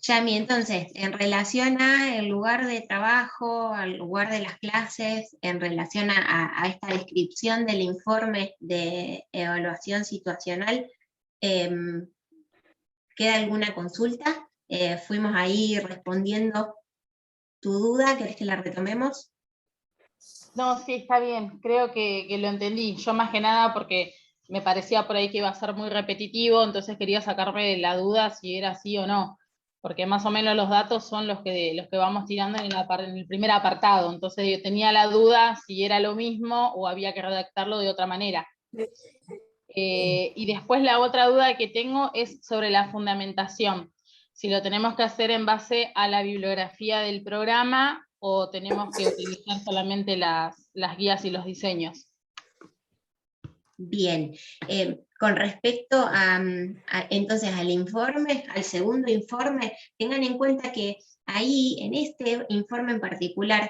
Yami, entonces, en relación al lugar de trabajo, al lugar de las clases, en relación a esta descripción del informe de evaluación situacional, em, ¿queda alguna consulta? Fuimos ahí respondiendo tu duda, ¿querés que la retomemos? No, sí, está bien, creo que lo entendí. Yo más que nada porque me parecía por ahí que iba a ser muy repetitivo, entonces quería sacarme la duda si era así o no, porque más o menos los datos son los que vamos tirando en el primer apartado, entonces yo tenía la duda si era lo mismo o había que redactarlo de otra manera. Y después la otra duda que tengo es sobre la fundamentación. Si lo tenemos que hacer en base a la bibliografía del programa o tenemos que utilizar solamente las guías y los diseños. Bien, con respecto entonces al informe, al segundo informe, tengan en cuenta que ahí, en este informe en particular,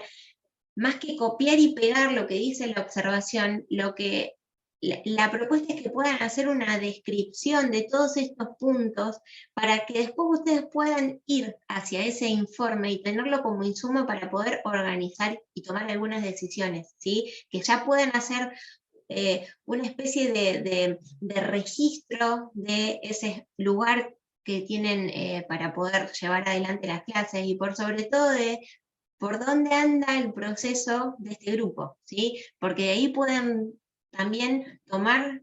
más que copiar y pegar lo que dice la observación, la propuesta es que puedan hacer una descripción de todos estos puntos para que después ustedes puedan ir hacia ese informe y tenerlo como insumo para poder organizar y tomar algunas decisiones, ¿sí? Que ya puedan hacer una especie de registro de ese lugar que tienen para poder llevar adelante las clases y por sobre todo de por dónde anda el proceso de este grupo, ¿sí? Porque de ahí pueden también tomar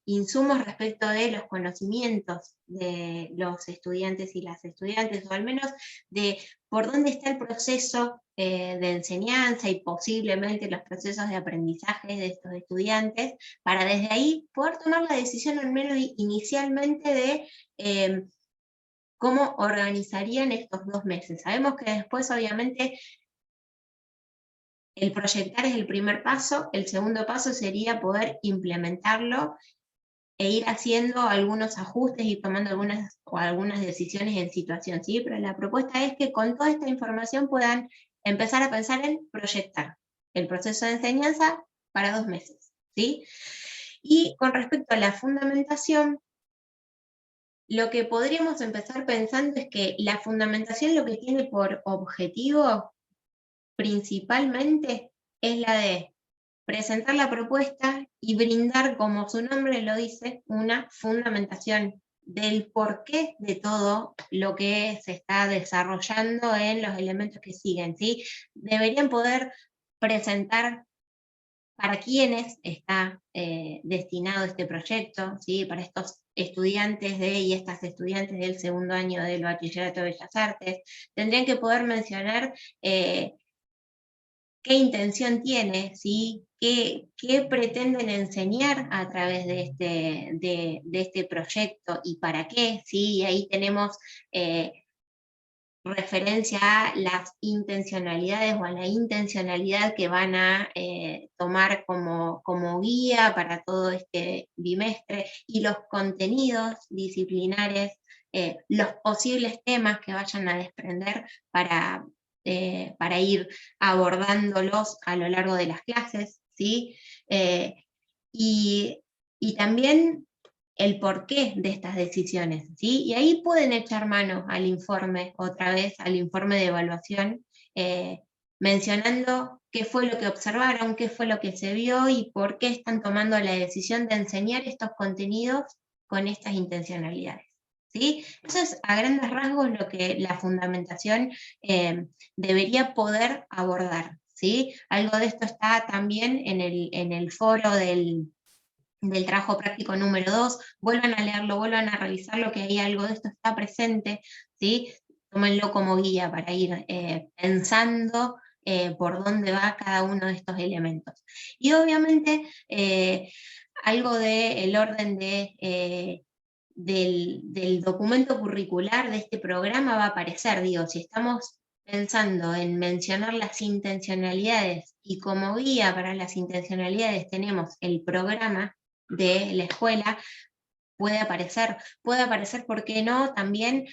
insumos respecto de los conocimientos de los estudiantes y las estudiantes, o al menos de por dónde está el proceso de enseñanza y posiblemente los procesos de aprendizaje de estos estudiantes, para desde ahí poder tomar la decisión al menos inicialmente de cómo organizarían estos 2 meses. Sabemos que después, obviamente, el proyectar es el primer paso, el segundo paso sería poder implementarlo e ir haciendo algunos ajustes y tomando algunas decisiones en situación, ¿sí? Pero la propuesta es que con toda esta información puedan empezar a pensar en proyectar el proceso de enseñanza para 2 meses, ¿sí? Y con respecto a la fundamentación, lo que podríamos empezar pensando es que la fundamentación lo que tiene por objetivo principalmente es la de presentar la propuesta y brindar, como su nombre lo dice, una fundamentación del porqué de todo lo que se está desarrollando en los elementos que siguen, ¿sí? Deberían poder presentar para quiénes está destinado este proyecto, ¿sí? Para estos estudiantes y estas estudiantes del segundo año del Bachillerato de Bellas Artes. Tendrían que poder mencionar qué intención tiene, ¿sí? ¿Qué pretenden enseñar a través de este proyecto y para qué, ¿sí? Y ahí tenemos referencia a las intencionalidades o a la intencionalidad que van a tomar como guía para todo este bimestre y los contenidos disciplinares, los posibles temas que vayan a desprender para ir abordándolos a lo largo de las clases, ¿sí? Y, y también el porqué de estas decisiones, ¿sí? Y ahí pueden echar mano al informe, otra vez, al informe de evaluación, mencionando qué fue lo que observaron, qué fue lo que se vio y por qué están tomando la decisión de enseñar estos contenidos con estas intencionalidades, ¿sí? Eso es a grandes rasgos lo que la fundamentación debería poder abordar, ¿sí? Algo de esto está también en el foro del trabajo práctico número 2, vuelvan a leerlo, vuelvan a revisarlo, que ahí algo de esto está presente, ¿sí? Tómenlo como guía para ir pensando por dónde va cada uno de estos elementos. Y obviamente algo del orden del documento curricular de este programa va a aparecer, digo, si estamos pensando en mencionar las intencionalidades y como guía para las intencionalidades tenemos el programa de la escuela, puede aparecer, ¿por qué no? También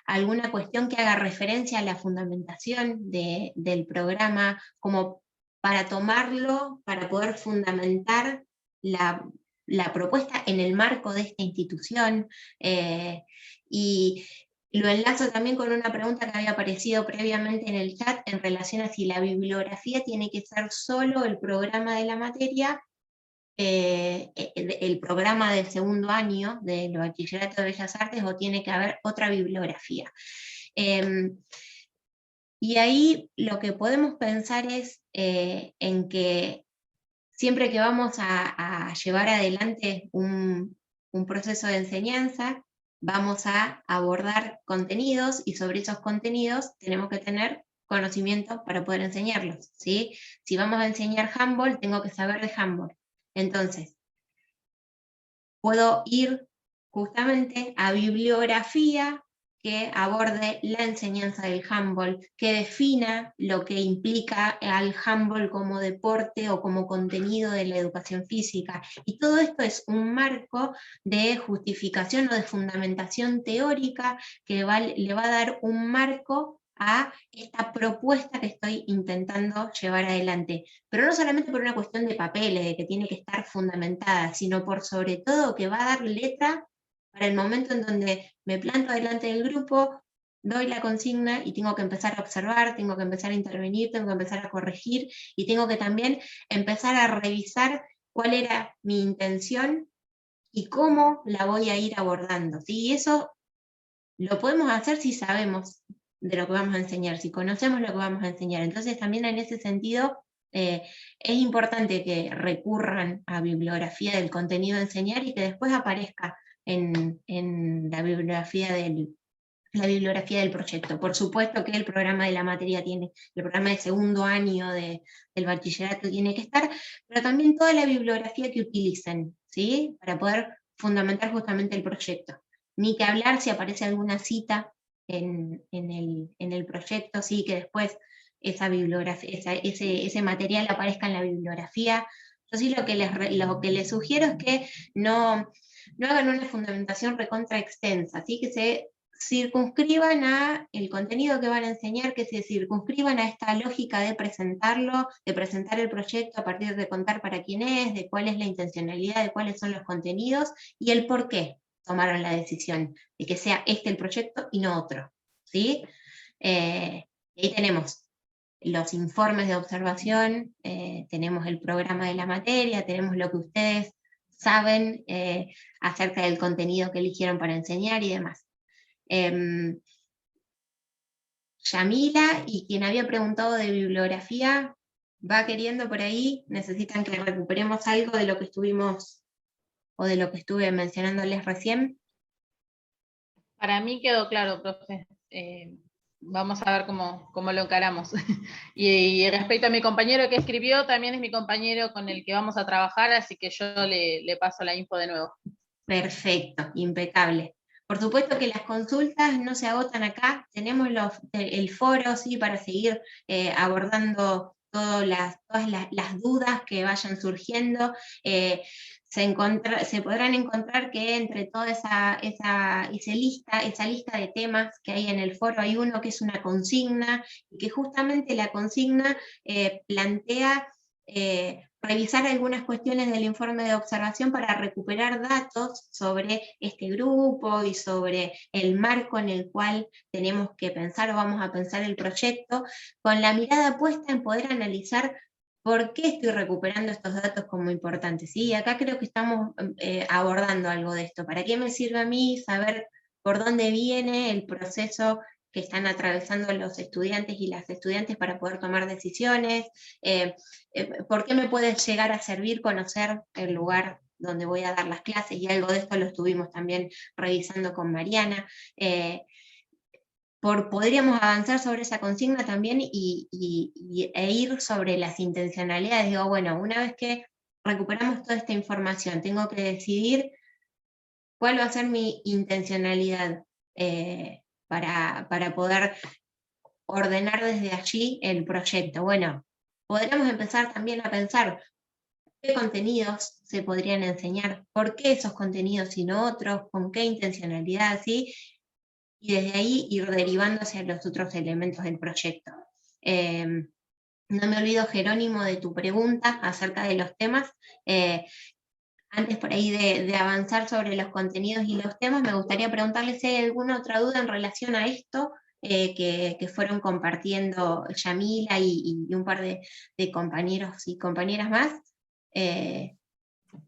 alguna cuestión que haga referencia a la fundamentación del programa, como para tomarlo, para poder fundamentar la propuesta en el marco de esta institución, y Lo enlazo también con una pregunta que había aparecido previamente en el chat en relación a si la bibliografía tiene que ser solo el programa de la materia, el programa del segundo año del Bachillerato de Bellas Artes, o tiene que haber otra bibliografía. Y ahí lo que podemos pensar es en que siempre que vamos a llevar adelante un proceso de enseñanza, vamos a abordar contenidos, y sobre esos contenidos tenemos que tener conocimiento para poder enseñarlos, ¿sí? Si vamos a enseñar Handball, tengo que saber de Handball. Entonces, puedo ir justamente a bibliografía que aborde la enseñanza del handball, que defina lo que implica al handball como deporte o como contenido de la educación física. Y todo esto es un marco de justificación o de fundamentación teórica que le va a dar un marco a esta propuesta que estoy intentando llevar adelante. Pero no solamente por una cuestión de papeles, de que tiene que estar fundamentada, sino por sobre todo que va a dar letra para el momento en donde me planto delante del grupo, doy la consigna y tengo que empezar a observar, tengo que empezar a intervenir, tengo que empezar a corregir, y tengo que también empezar a revisar cuál era mi intención y cómo la voy a ir abordando. ¿Sí? Y eso lo podemos hacer si sabemos de lo que vamos a enseñar, si conocemos lo que vamos a enseñar. Entonces también en ese sentido es importante que recurran a bibliografía del contenido a enseñar y que después aparezca en la bibliografía del proyecto. Por supuesto que el programa de la materia tiene, el programa de segundo año del bachillerato tiene que estar, pero también toda la bibliografía que utilicen, ¿sí? Para poder fundamentar justamente el proyecto. Ni que hablar si aparece alguna cita en el proyecto, sí, que después esa bibliografía, ese material aparezca en la bibliografía. Yo sí lo que les sugiero es que no hagan una fundamentación recontra extensa, ¿sí? Que se circunscriban a el contenido que van a enseñar, que se circunscriban a esta lógica de presentarlo, de presentar el proyecto a partir de contar para quién es, de cuál es la intencionalidad, de cuáles son los contenidos y el por qué tomaron la decisión de que sea este el proyecto y no otro, ¿sí? Ahí tenemos los informes de observación, tenemos el programa de la materia, tenemos lo que ustedes saben acerca del contenido que eligieron para enseñar y demás. Yamila y quien había preguntado de bibliografía, va queriendo por ahí, necesitan que recuperemos algo de lo que estuvimos o de lo que estuve mencionándoles recién. Para mí quedó claro, profe. Vamos a ver cómo lo encaramos. Y respecto a mi compañero que escribió, también es mi compañero con el que vamos a trabajar, así que yo le paso la info de nuevo. Perfecto, impecable. Por supuesto que las consultas no se agotan acá, tenemos el foro, ¿sí? Para seguir abordando todas las dudas que vayan surgiendo. Se podrán encontrar que entre toda esa lista de temas que hay en el foro, hay uno que es una consigna, y que justamente la consigna plantea revisar algunas cuestiones del informe de observación para recuperar datos sobre este grupo y sobre el marco en el cual tenemos que pensar o vamos a pensar el proyecto, con la mirada puesta en poder analizar por qué estoy recuperando estos datos como importantes. ¿Sí? Acá creo que estamos abordando algo de esto. ¿Para qué me sirve a mí saber por dónde viene el proceso que están atravesando los estudiantes y las estudiantes para poder tomar decisiones? ¿Por qué me puede llegar a servir conocer el lugar donde voy a dar las clases? Y algo de esto lo estuvimos también revisando con Mariana. Podríamos avanzar sobre esa consigna también e ir sobre las intencionalidades. Digo, bueno, una vez que recuperamos toda esta información, tengo que decidir cuál va a ser mi intencionalidad para poder ordenar desde allí el proyecto. Bueno, podríamos empezar también a pensar qué contenidos se podrían enseñar, por qué esos contenidos y no otros, con qué intencionalidad, ¿sí? Y desde ahí ir derivando hacia los otros elementos del proyecto. No me olvido, Jerónimo, de tu pregunta acerca de los temas. antes por ahí de avanzar sobre los contenidos y los temas, me gustaría preguntarles si hay alguna otra duda en relación a esto que fueron compartiendo Yamila y un par de compañeros y compañeras más.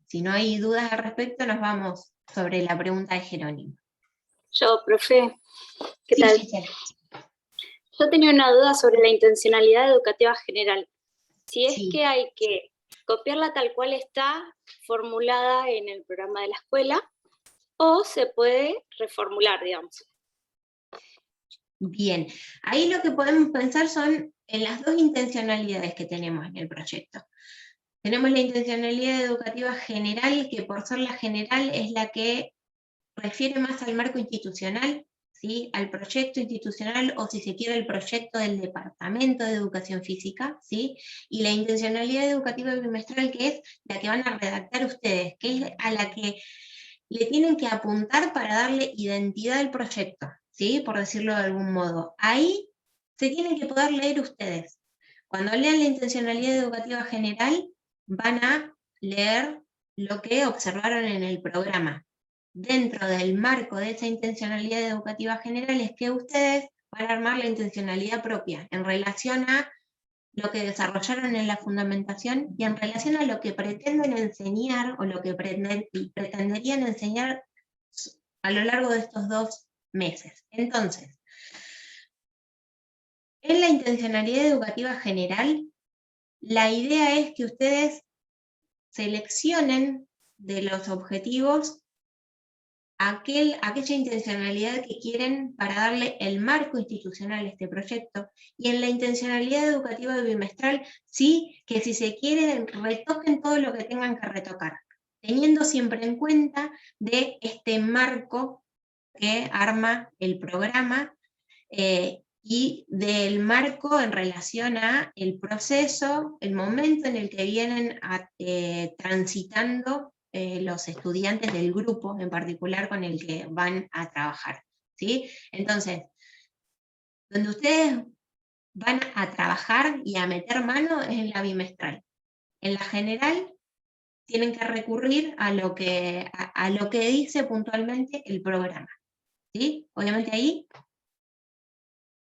Si no hay dudas al respecto, nos vamos sobre la pregunta de Jerónimo. Yo, profe, ¿qué Sí, tal? Gisela. Yo tenía una duda sobre la intencionalidad educativa general. Si es Sí. que hay que copiarla tal cual está formulada en el programa de la escuela, o se puede reformular, digamos. Bien, ahí lo que podemos pensar son en las dos intencionalidades que tenemos en el proyecto. Tenemos la intencionalidad educativa general, que por ser la general es la que refiere más al marco institucional, ¿sí? Al proyecto institucional, o si se quiere el proyecto del Departamento de Educación Física, ¿sí? Y la intencionalidad educativa bimestral, que es la que van a redactar ustedes, que es a la que le tienen que apuntar para darle identidad al proyecto, ¿sí? Por decirlo de algún modo. Ahí se tienen que poder leer ustedes. Cuando lean la intencionalidad educativa general, van a leer lo que observaron en el programa. Dentro del marco de esa intencionalidad educativa general es que ustedes van a armar la intencionalidad propia en relación a lo que desarrollaron en la fundamentación y en relación a lo que pretenden enseñar o lo que pretenderían enseñar a lo largo de estos 2 meses. Entonces, en la intencionalidad educativa general, la idea es que ustedes seleccionen de los objetivos aquella intencionalidad que quieren para darle el marco institucional a este proyecto, y en la intencionalidad educativa bimestral, sí, que si se quiere retoquen todo lo que tengan que retocar, teniendo siempre en cuenta de este marco que arma el programa, y del marco en relación a el proceso, el momento en el que vienen transitando los estudiantes del grupo en particular con el que van a trabajar, ¿sí? Entonces, donde ustedes van a trabajar y a meter mano es en la bimestral. En la general tienen que recurrir a lo que dice puntualmente el programa, ¿sí? Obviamente ahí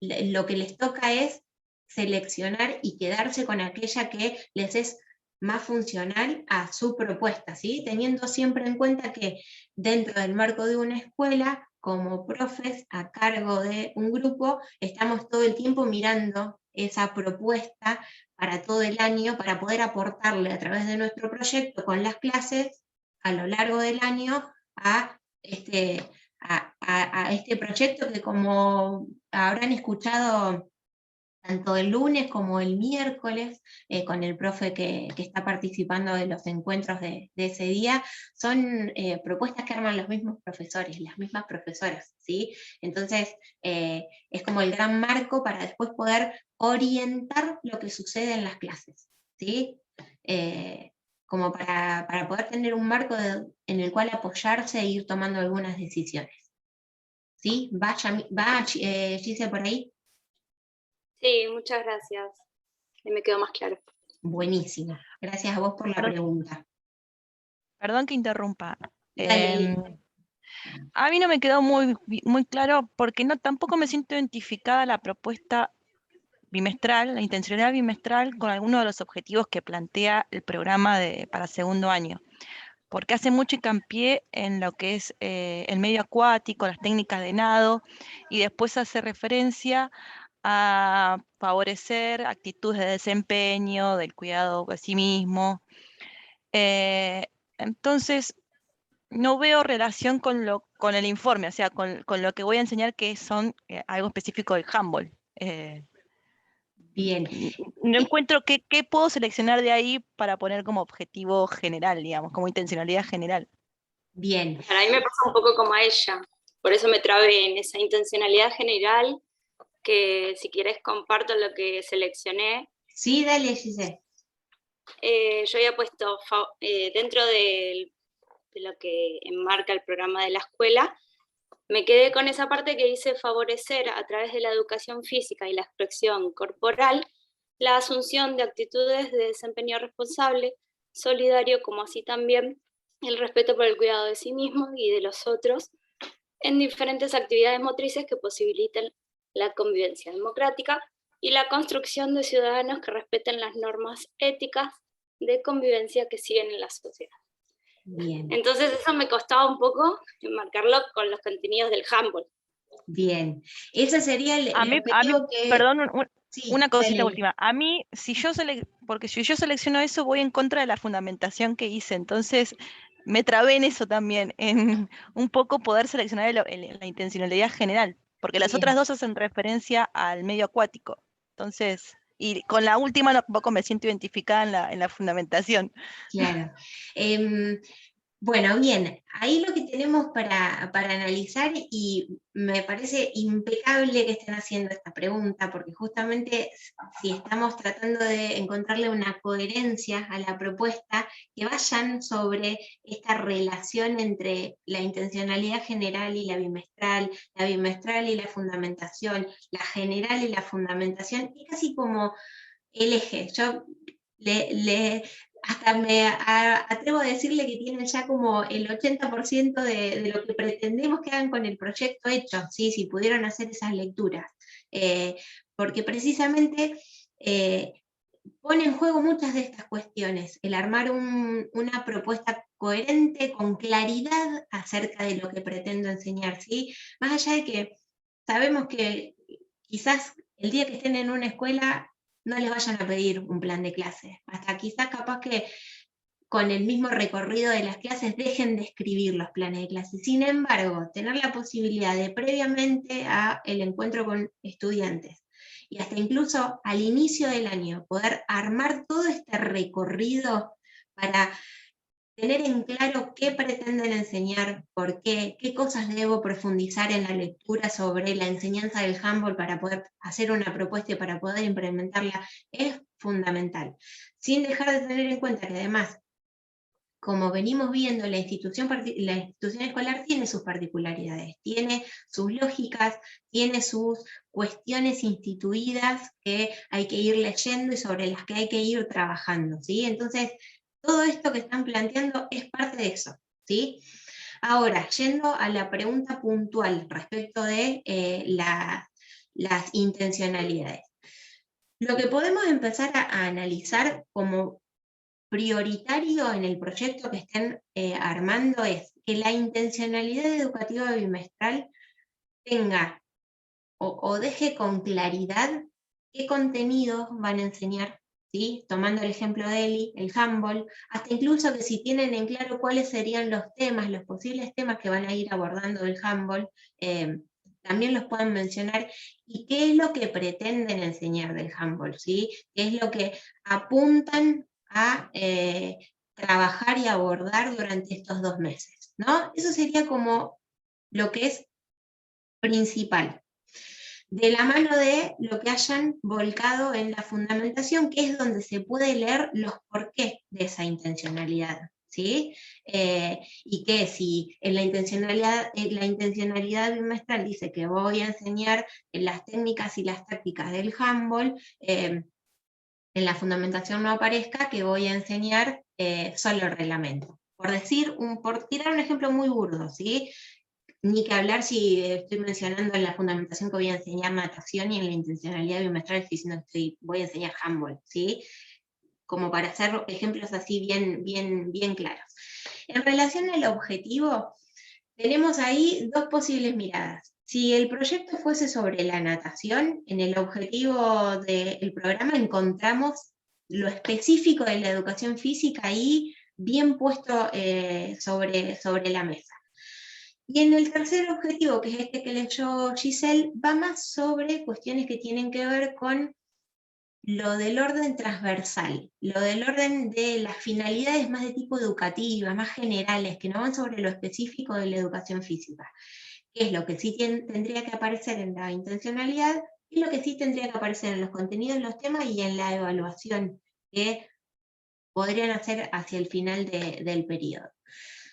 lo que les toca es seleccionar y quedarse con aquella que les es más funcional a su propuesta, ¿sí? Teniendo siempre en cuenta que dentro del marco de una escuela, como profes a cargo de un grupo, estamos todo el tiempo mirando esa propuesta para todo el año, para poder aportarle a través de nuestro proyecto con las clases a lo largo del año a este proyecto que, como habrán escuchado tanto el lunes como el miércoles, con el profe que está participando de los encuentros de ese día, son propuestas que arman los mismos profesores, las mismas profesoras, ¿sí? Entonces, es como el gran marco para después poder orientar lo que sucede en las clases, ¿sí? Como para poder tener un marco en el cual apoyarse e ir tomando algunas decisiones. ¿Sí? ¿Va Gise por ahí? Sí, muchas gracias. Me quedó más claro. Buenísimo. Gracias a vos por la pregunta. Perdón que interrumpa. Dale. A mí no me quedó muy claro porque tampoco me siento identificada la propuesta bimestral, la intencionalidad bimestral, con alguno de los objetivos que plantea el programa para segundo año, porque hace mucho hincapié en lo que es el medio acuático, las técnicas de nado, y después hace referencia a favorecer actitudes de desempeño, del cuidado de sí mismo. Entonces, no veo relación con el informe, o sea, con lo que voy a enseñar, que son algo específico del handball. Bien. No encuentro qué puedo seleccionar de ahí para poner como objetivo general, digamos, como intencionalidad general. Bien. Para mí me pasa un poco como a ella, por eso me trabé en esa intencionalidad general, que si quieres comparto lo que seleccioné. Sí, dale, Gise. Yo había puesto dentro de lo que enmarca el programa de la escuela, me quedé con esa parte que dice favorecer a través de la educación física y la expresión corporal la asunción de actitudes de desempeño responsable, solidario, como así también el respeto por el cuidado de sí mismo y de los otros, en diferentes actividades motrices que posibiliten la convivencia democrática y la construcción de ciudadanos que respeten las normas éticas de convivencia que siguen en la sociedad. Bien. Entonces eso me costaba un poco enmarcarlo con los contenidos del Humboldt. Bien. Ese sería el A mí, objetivo que... perdón, Sí, una cosita dale. última. A mí, porque si yo selecciono eso, voy en contra de la fundamentación que hice. Entonces, me trabé en eso también, en un poco poder seleccionar la intencionalidad general, porque las otras Bien. dos hacen referencia al medio acuático. Entonces, y con la última tampoco me siento identificada en la fundamentación. Claro. Bueno, bien, ahí lo que tenemos para analizar, y me parece impecable que estén haciendo esta pregunta, porque justamente si estamos tratando de encontrarle una coherencia a la propuesta, que vayan sobre esta relación entre la intencionalidad general y la bimestral y la fundamentación, la general y la fundamentación, y casi como el eje. Yo hasta me atrevo a decirle que tienen ya como el 80% de lo que pretendemos que hagan con el proyecto hecho, ¿sí? Si pudieron hacer esas lecturas. Porque precisamente pone en juego muchas de estas cuestiones, el armar una propuesta coherente, con claridad acerca de lo que pretendo enseñar, ¿sí? Más allá de que sabemos que quizás el día que estén en una escuela no les vayan a pedir un plan de clase, hasta quizás capaz que con el mismo recorrido de las clases dejen de escribir los planes de clase. Sin embargo, tener la posibilidad de previamente a el encuentro con estudiantes y hasta incluso al inicio del año poder armar todo este recorrido para tener en claro qué pretenden enseñar, por qué cosas debo profundizar en la lectura sobre la enseñanza del Humboldt para poder hacer una propuesta y para poder implementarla, es fundamental. Sin dejar de tener en cuenta que además, como venimos viendo, la institución escolar tiene sus particularidades, tiene sus lógicas, tiene sus cuestiones instituidas que hay que ir leyendo y sobre las que hay que ir trabajando, ¿sí? Entonces, todo esto que están planteando es parte de eso, ¿sí? Ahora, yendo a la pregunta puntual respecto de las intencionalidades. Lo que podemos empezar a analizar como prioritario en el proyecto que estén armando es que la intencionalidad educativa bimestral tenga o deje con claridad qué contenidos van a enseñar, ¿sí? Tomando el ejemplo de Eli, el Humboldt, hasta incluso que si tienen en claro cuáles serían los temas, los posibles temas que van a ir abordando el Humboldt, también los puedan mencionar, y qué es lo que pretenden enseñar del Humboldt, ¿sí? Qué es lo que apuntan a trabajar y abordar durante estos 2 meses, ¿no? Eso sería como lo que es principal, de la mano de lo que hayan volcado en la fundamentación, que es donde se puede leer los porqués de esa intencionalidad, ¿sí? Y que si en la intencionalidad bimestral dice que voy a enseñar las técnicas y las tácticas del Humboldt, en la fundamentación no aparezca que voy a enseñar solo el reglamento. Por tirar un ejemplo muy burdo, ¿sí? Ni que hablar si estoy mencionando en la fundamentación que voy a enseñar natación, y en la intencionalidad bimestral estoy diciendo que voy a enseñar Humboldt, ¿sí? Como para hacer ejemplos así bien claros. En relación al objetivo, tenemos ahí 2 posibles miradas. Si el proyecto fuese sobre la natación, en el objetivo del programa encontramos lo específico de la educación física ahí bien puesto sobre la mesa. Y en el tercer objetivo, que es este que leyó Giselle, va más sobre cuestiones que tienen que ver con lo del orden transversal, lo del orden de las finalidades más de tipo educativa, más generales, que no van sobre lo específico de la educación física, que es lo que sí tendría que aparecer en la intencionalidad, y lo que sí tendría que aparecer en los contenidos, los temas y en la evaluación que podrían hacer hacia el final del periodo.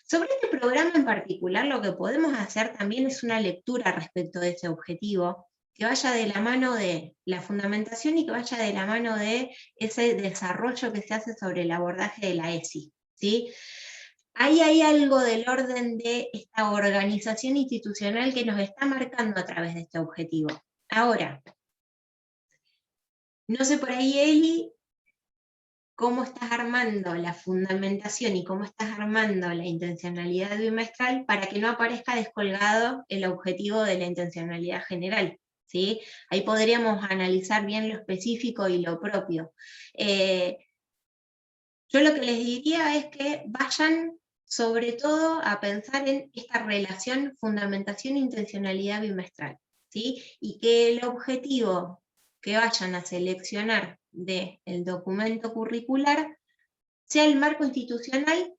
Sobre este programa en particular, lo que podemos hacer también es una lectura respecto de ese objetivo, que vaya de la mano de la fundamentación y que vaya de la mano de ese desarrollo que se hace sobre el abordaje de la ESI, ¿sí? ahí hay algo del orden de esta organización institucional que nos está marcando a través de este objetivo. Ahora, no sé por ahí, Eli, cómo estás armando la fundamentación y cómo estás armando la intencionalidad bimestral para que no aparezca descolgado el objetivo de la intencionalidad general, ¿sí? Ahí podríamos analizar bien lo específico y lo propio. Yo lo que les diría es que vayan sobre todo a pensar en esta relación fundamentación-intencionalidad bimestral, ¿sí? Y que el objetivo que vayan a seleccionar del documento curricular sea el marco institucional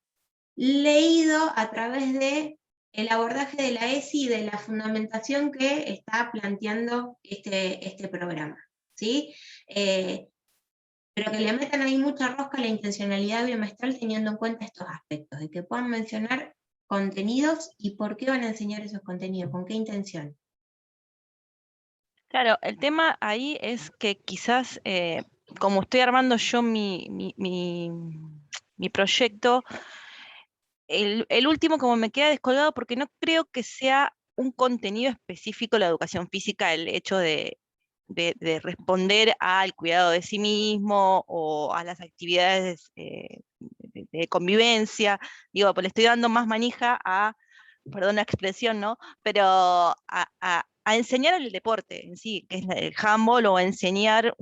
leído a través de el abordaje de la ESI y de la fundamentación que está planteando este programa, ¿sí? Pero que le metan ahí mucha rosca a la intencionalidad bimestral teniendo en cuenta estos aspectos, de que puedan mencionar contenidos y por qué van a enseñar esos contenidos, con qué intención. Claro, el tema ahí es que quizás, como estoy armando yo mi proyecto, el último como me queda descolgado porque no creo que sea un contenido específico la educación física, el hecho de responder al cuidado de sí mismo o a las actividades de convivencia. Digo, pues le estoy dando más manija a, perdón la expresión, ¿no? Pero a enseñar el deporte en sí, que es el handball, o a enseñar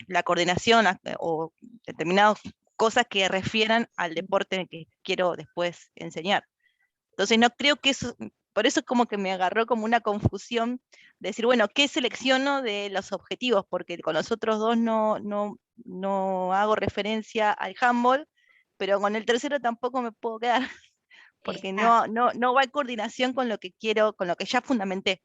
la coordinación o determinadas cosas que refieran al deporte que quiero después enseñar. Entonces no creo que eso, por eso como que me agarró como una confusión de decir, bueno, ¿qué selecciono de los objetivos? Porque con los otros dos no hago referencia al handball, pero con el tercero tampoco me puedo quedar, porque no va en coordinación con lo que quiero, con lo que ya fundamenté.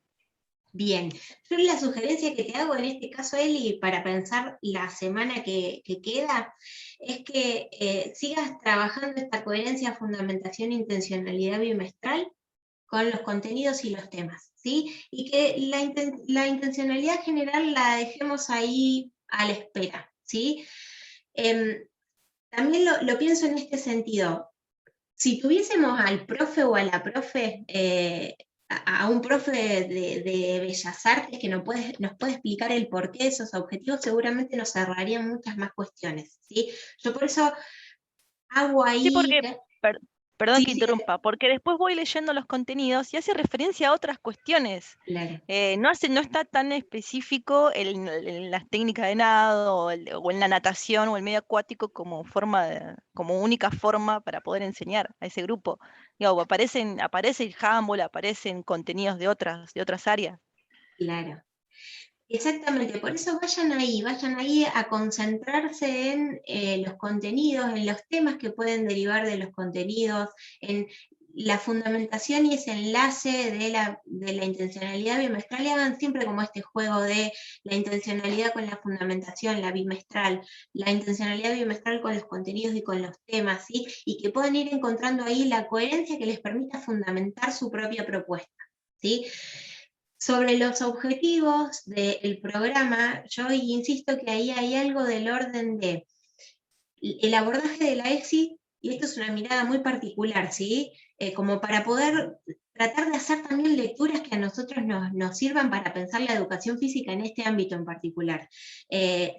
Bien, yo la sugerencia que te hago en este caso, Eli, para pensar la semana que queda, es que sigas trabajando esta coherencia, fundamentación e intencionalidad bimestral con los contenidos y los temas, ¿sí? Y que la intencionalidad general la dejemos ahí a la espera, ¿sí? También lo pienso en este sentido. Si tuviésemos al profe o a la profe, a un profe de Bellas Artes que nos puede explicar el porqué de esos objetivos, seguramente nos cerrarían muchas más cuestiones, ¿sí? Yo por eso hago Sí, ahí... porque, perdón Sí, que sí, interrumpa, porque después voy leyendo los contenidos y hace referencia a otras cuestiones. claro. No está tan específico en las técnicas de nado o en la natación o el medio acuático como como única forma para poder enseñar a ese grupo. Digo, aparece el handball, aparecen contenidos de otras áreas. Claro. Exactamente, por eso vayan ahí a concentrarse en los contenidos, en los temas que pueden derivar de los contenidos, en la fundamentación y ese enlace de la intencionalidad bimestral, y hagan siempre como este juego de la intencionalidad con la fundamentación, la bimestral, la intencionalidad bimestral con los contenidos y con los temas, ¿sí? Y que puedan ir encontrando ahí la coherencia que les permita fundamentar su propia propuesta, ¿sí? Sobre los objetivos del programa, yo insisto que ahí hay algo del orden de el abordaje de la ESI, y esto es una mirada muy particular, ¿sí? Como para poder tratar de hacer también lecturas que a nosotros nos sirvan para pensar la educación física en este ámbito en particular,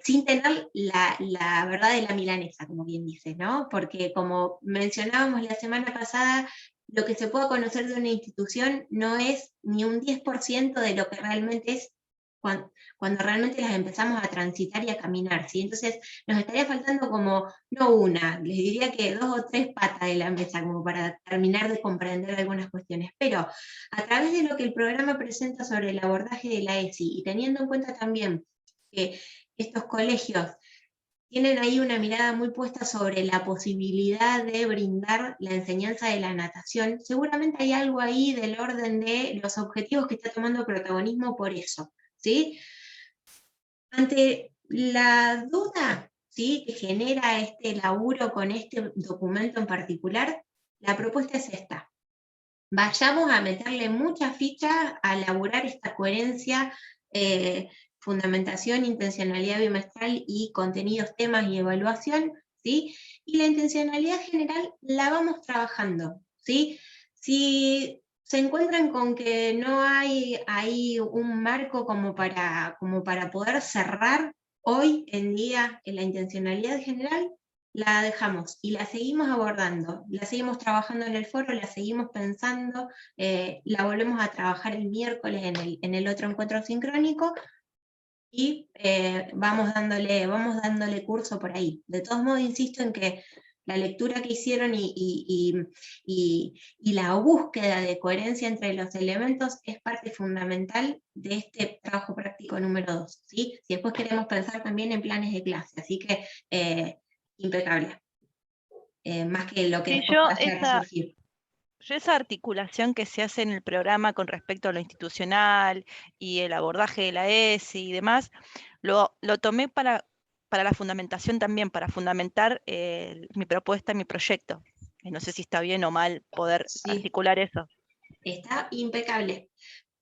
sin tener la verdad de la milanesa, como bien dices, ¿no? Porque como mencionábamos la semana pasada, lo que se pueda conocer de una institución no es ni un 10% de lo que realmente es cuando realmente las empezamos a transitar y a caminar, ¿sí? Entonces nos estaría faltando como, no una, les diría que 2 o 3 patas de la mesa como para terminar de comprender algunas cuestiones, pero a través de lo que el programa presenta sobre el abordaje de la ESI y teniendo en cuenta también que estos colegios tienen ahí una mirada muy puesta sobre la posibilidad de brindar la enseñanza de la natación, seguramente hay algo ahí del orden de los objetivos que está tomando protagonismo por eso, ¿sí? Ante la duda, ¿sí?, que genera este laburo con este documento en particular, la propuesta es esta. Vayamos a meterle mucha ficha a elaborar esta coherencia, fundamentación, intencionalidad bimestral y contenidos, temas y evaluación, ¿sí? y la intencionalidad general la vamos trabajando, ¿sí? Si se encuentran con que no hay ahí un marco como para poder cerrar hoy en día en la intencionalidad general, la dejamos y la seguimos abordando, la seguimos trabajando en el foro, la seguimos pensando, la volvemos a trabajar el miércoles en el otro encuentro sincrónico, y vamos dándole curso por ahí. De todos modos, insisto en que la lectura que hicieron y la búsqueda de coherencia entre los elementos es parte fundamental de este trabajo práctico número 2, ¿sí? Si después queremos pensar también en planes de clase, así que impecable. Más que lo que Sí, después vaya a resurgir. Yo esa articulación que se hace en el programa con respecto a lo institucional y el abordaje de la ESI y demás, lo tomé para la fundamentación también, para fundamentar mi propuesta, mi proyecto. No sé si está bien o mal poder Sí, articular eso. está impecable.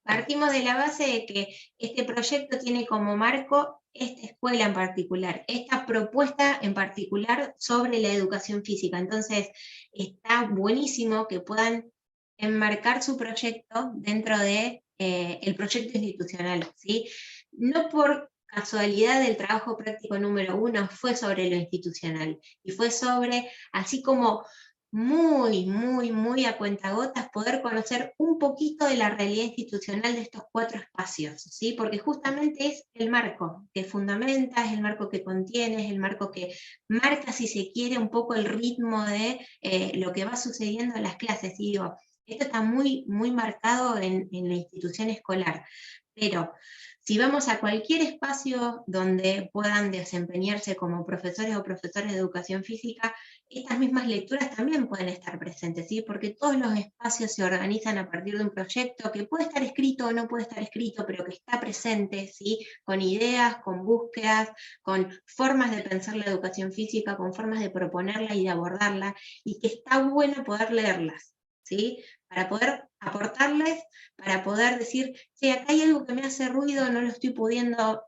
Partimos de la base de que este proyecto tiene como marco esta escuela en particular, esta propuesta en particular sobre la educación física. Entonces, está buenísimo que puedan enmarcar su proyecto dentro de el proyecto institucional, ¿sí? No por casualidad el trabajo práctico número 1 fue sobre lo institucional, y fue sobre, así como muy a cuentagotas, poder conocer un poquito de la realidad institucional de estos 4 espacios, ¿sí? Porque justamente es el marco que fundamenta, es el marco que contiene, es el marco que marca, si se quiere, un poco el ritmo de lo que va sucediendo en las clases. Y digo, esto está muy marcado en la institución escolar, pero si vamos a cualquier espacio donde puedan desempeñarse como profesores o profesores de educación física, estas mismas lecturas también pueden estar presentes, ¿sí? Porque todos los espacios se organizan a partir de un proyecto que puede estar escrito o no puede estar escrito, pero que está presente, ¿sí? Con ideas, con búsquedas, con formas de pensar la educación física, con formas de proponerla y de abordarla, y que está bueno poder leerlas, ¿sí? Para poder aportarles, para poder decir, sí, acá hay algo que me hace ruido, no lo estoy pudiendo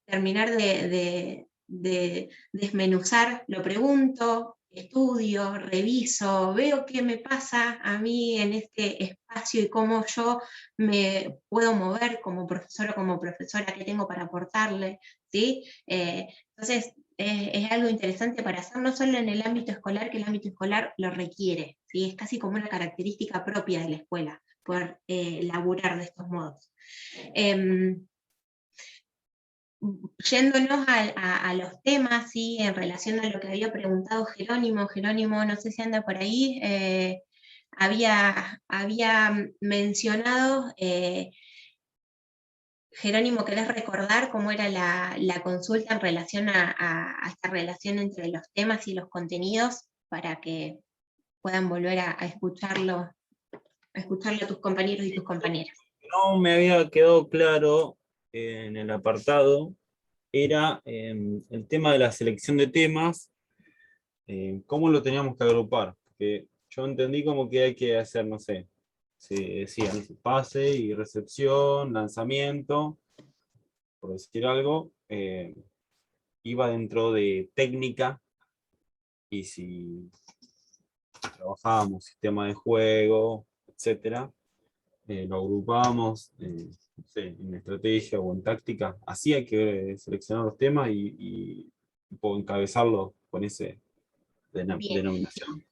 terminar de desmenuzar, lo pregunto, estudio, reviso, veo qué me pasa a mí en este espacio y cómo yo me puedo mover como profesor o como profesora, qué tengo para aportarle, ¿sí? Entonces, es algo interesante para hacer no solo en el ámbito escolar, que el ámbito escolar lo requiere, ¿sí? Es casi como una característica propia de la escuela, poder laburar de estos modos. Yéndonos a los temas, ¿sí? En relación a lo que había preguntado Jerónimo, no sé si anda por ahí, había mencionado, Jerónimo, ¿querés recordar cómo era la consulta en relación a esta relación entre los temas y los contenidos, para que puedan volver a escucharlo a tus compañeros y tus compañeras? No me había quedado claro en el apartado, era el tema de la selección de temas, cómo lo teníamos que agrupar. Porque yo entendí como que hay que hacer, no sé, se decían pase y recepción, lanzamiento, por decir algo, iba dentro de técnica, y si trabajábamos sistema de juego, etcétera, lo agrupábamos no sé, en estrategia o en táctica. Así hay que seleccionar los temas y puedo encabezarlos con ese Bien. denominación.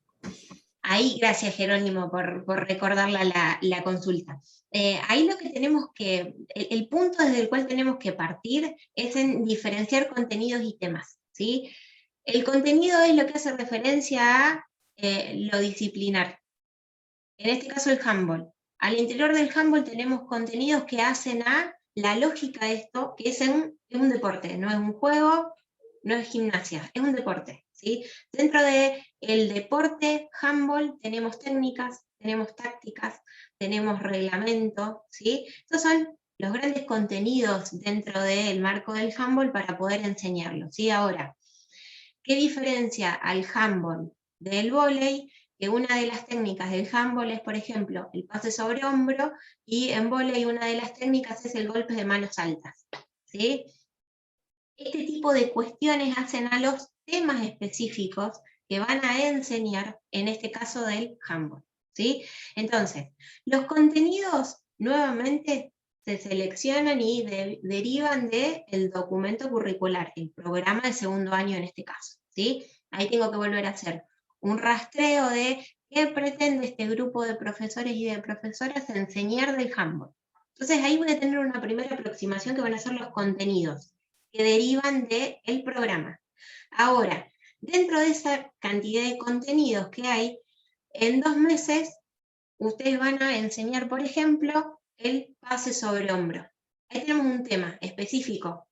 Ahí, gracias Jerónimo por recordar la consulta. Ahí lo que tenemos que, el punto desde el cual tenemos que partir es en diferenciar contenidos y temas, ¿sí? El contenido es lo que hace referencia a lo disciplinar. En este caso el handball. Al interior del handball tenemos contenidos que hacen a la lógica de esto, que es un deporte, no es un juego, no es gimnasia, es un deporte, ¿sí? Dentro del deporte handball tenemos técnicas, tenemos tácticas, tenemos reglamento, ¿sí? Estos son los grandes contenidos dentro del marco del handball para poder enseñarlo, ¿sí? Ahora, ¿qué diferencia al handball del vóley? Que una de las técnicas del handball es, por ejemplo, el pase sobre hombro, y en vóley una de las técnicas es el golpe de manos altas, ¿sí? Este tipo de cuestiones hacen a los temas específicos que van a enseñar, en este caso del Handbook, ¿sí? Entonces, los contenidos nuevamente se seleccionan y derivan del documento curricular, el programa de segundo año en este caso, ¿sí? Ahí tengo que volver a hacer un rastreo de qué pretende este grupo de profesores y de profesoras enseñar del Handbook. Entonces ahí voy a tener una primera aproximación que van a ser los contenidos que derivan del programa. Ahora, dentro de esa cantidad de contenidos que hay, en 2 meses ustedes van a enseñar, por ejemplo, el pase sobre hombro. Ahí tenemos un tema específico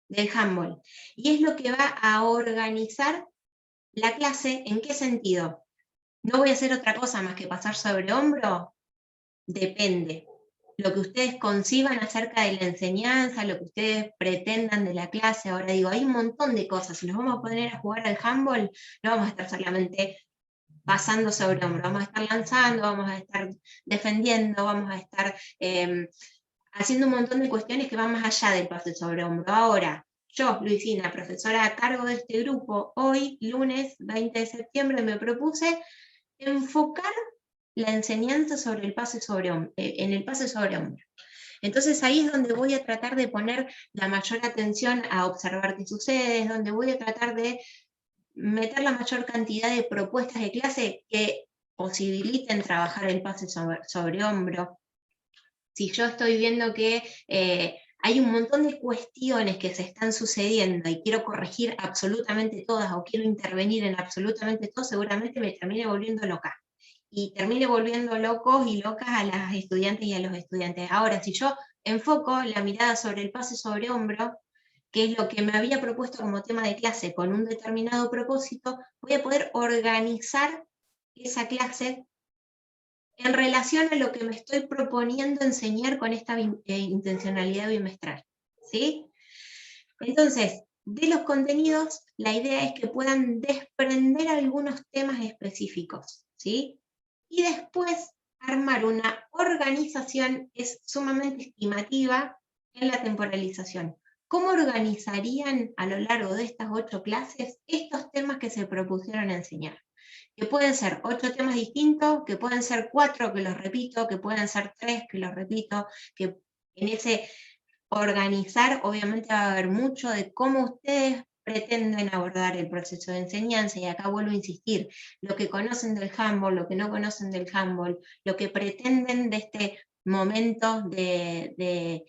del handball, y es lo que va a organizar la clase. ¿En qué sentido? ¿No voy a hacer otra cosa más que pasar sobre hombro? Depende. Lo que ustedes conciban acerca de la enseñanza, lo que ustedes pretendan de la clase. Ahora digo, hay un montón de cosas. Si nos vamos a poner a jugar al handball, no vamos a estar solamente pasando sobre hombro, vamos a estar lanzando, vamos a estar defendiendo, vamos a estar haciendo un montón de cuestiones que van más allá del pase sobre hombro. Ahora, yo, Luisina, profesora a cargo de este grupo, hoy, lunes 20 de septiembre, me propuse enfocar la enseñanza sobre el pase sobre hombro, en el pase sobre hombro. Entonces ahí es donde voy a tratar de poner la mayor atención a observar qué sucede, es donde voy a tratar de meter la mayor cantidad de propuestas de clase que posibiliten trabajar el pase sobre hombro. Si yo estoy viendo que hay un montón de cuestiones que se están sucediendo y quiero corregir absolutamente todas o quiero intervenir en absolutamente todo, seguramente me termine volviendo loca. Y termine volviendo locos y locas a las estudiantes y a los estudiantes. Ahora, si yo enfoco la mirada sobre el pase sobre hombro, que es lo que me había propuesto como tema de clase con un determinado propósito, voy a poder organizar esa clase en relación a lo que me estoy proponiendo enseñar con esta intencionalidad bimestral, ¿sí? Entonces, de los contenidos, la idea es que puedan desprender algunos temas específicos, ¿sí? Y después armar una organización es sumamente estimativa en la temporalización. ¿Cómo organizarían a lo largo de estas 8 clases estos temas que se propusieron enseñar? Que pueden ser 8 temas distintos, que pueden ser 4 que los repito, que pueden ser 3 que los repito, que en ese organizar obviamente va a haber mucho de cómo ustedes pretenden abordar el proceso de enseñanza, y acá vuelvo a insistir, lo que conocen del handball, lo que no conocen del handball, lo que pretenden de este momento de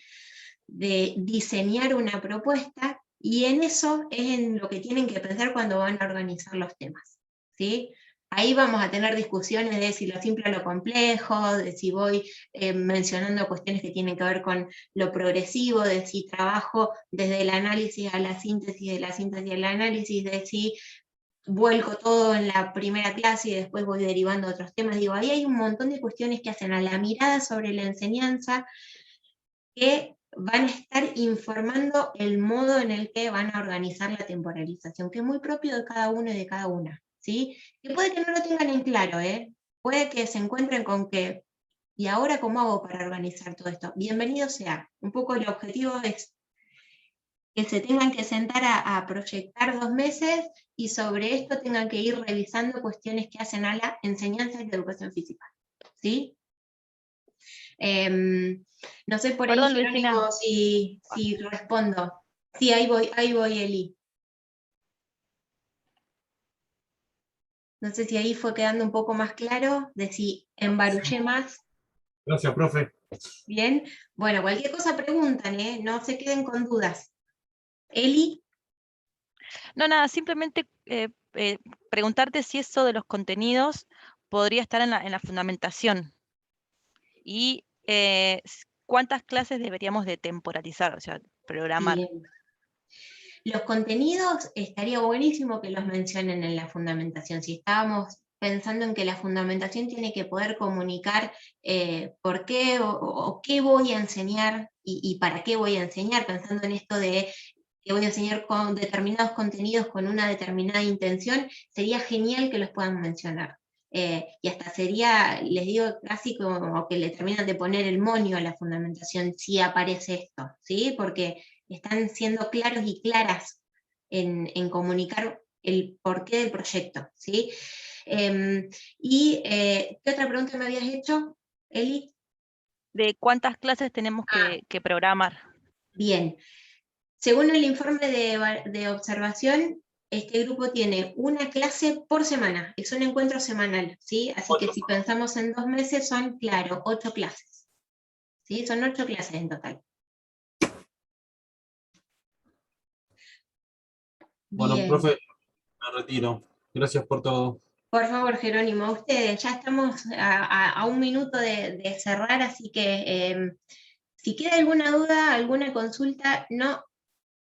diseñar una propuesta, y en eso es en lo que tienen que pensar cuando van a organizar los temas, ¿sí? Ahí vamos a tener discusiones de si lo simple o lo complejo, de si voy mencionando cuestiones que tienen que ver con lo progresivo, de si trabajo desde el análisis a la síntesis, de la síntesis al análisis, de si vuelco todo en la primera clase y después voy derivando otros temas. Digo, ahí hay un montón de cuestiones que hacen a la mirada sobre la enseñanza que van a estar informando el modo en el que van a organizar la temporalización, que es muy propio de cada uno y de cada una, ¿sí? Que puede que no lo tengan en claro, puede que se encuentren con que, ¿y ahora cómo hago para organizar todo esto? Bienvenido sea. Un poco el objetivo es que se tengan que sentar a proyectar 2 meses y sobre esto tengan que ir revisando cuestiones que hacen a la enseñanza de la educación física, ¿sí? No sé por Perdón, ahí, Jerónimo, Luisina. si respondo. Sí, ahí voy, Eli. No sé si ahí fue quedando un poco más claro de si embarullé más. Gracias, profe. Bien. Bueno, cualquier cosa preguntan, no se queden con dudas. Eli. No, nada, simplemente preguntarte si eso de los contenidos podría estar en la fundamentación. Y cuántas clases deberíamos de temporalizar, o sea, programar. Bien. Los contenidos estaría buenísimo que los mencionen en la fundamentación. Si estábamos pensando en que la fundamentación tiene que poder comunicar por qué o qué voy a enseñar y para qué voy a enseñar, pensando en esto de que voy a enseñar con determinados contenidos con una determinada intención, sería genial que los puedan mencionar. Y hasta sería, les digo, casi como que le terminan de poner el moño a la fundamentación si aparece esto, ¿sí? Porque están siendo claros y claras en comunicar el porqué del proyecto, ¿sí? ¿Qué otra pregunta me habías hecho, Eli? De cuántas clases tenemos que programar. Bien. Según el informe de observación, este grupo tiene una clase por semana, es un encuentro semanal, ¿sí? Así que si pensamos en 2 meses son, claro, 8 clases, ¿sí? Son 8 clases en total. Bueno, Bien. profe, me retiro. Gracias por todo. Por favor, Jerónimo, ustedes, ya estamos a 1 minuto de cerrar, así que si queda alguna duda, alguna consulta, no,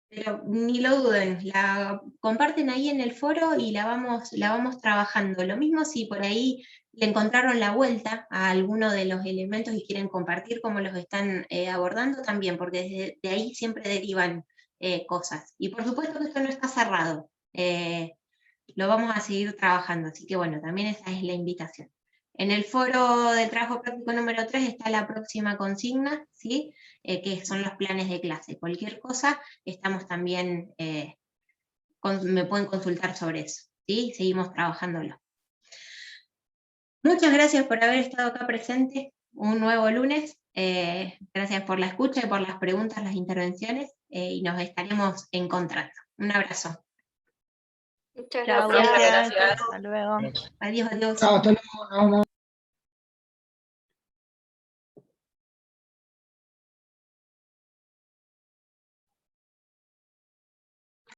pero ni lo duden, la comparten ahí en el foro y la vamos trabajando. Lo mismo si por ahí le encontraron la vuelta a alguno de los elementos y quieren compartir cómo los están abordando también, porque desde de ahí siempre derivan cosas. Y por supuesto que esto no está cerrado, lo vamos a seguir trabajando, así que bueno, también esa es la invitación. En el foro del trabajo práctico número 3 está la próxima consigna, ¿sí? Que son los planes de clase. Cualquier cosa, estamos también, me pueden consultar sobre eso, ¿sí? Seguimos trabajándolo. Muchas gracias por haber estado acá presente un nuevo lunes. Gracias por la escucha y por las preguntas, las intervenciones, y nos estaremos encontrando. Un abrazo. Muchas Chao, gracias. gracias. Hasta luego. Adiós, adiós. Chao, hasta luego. Nos vemos.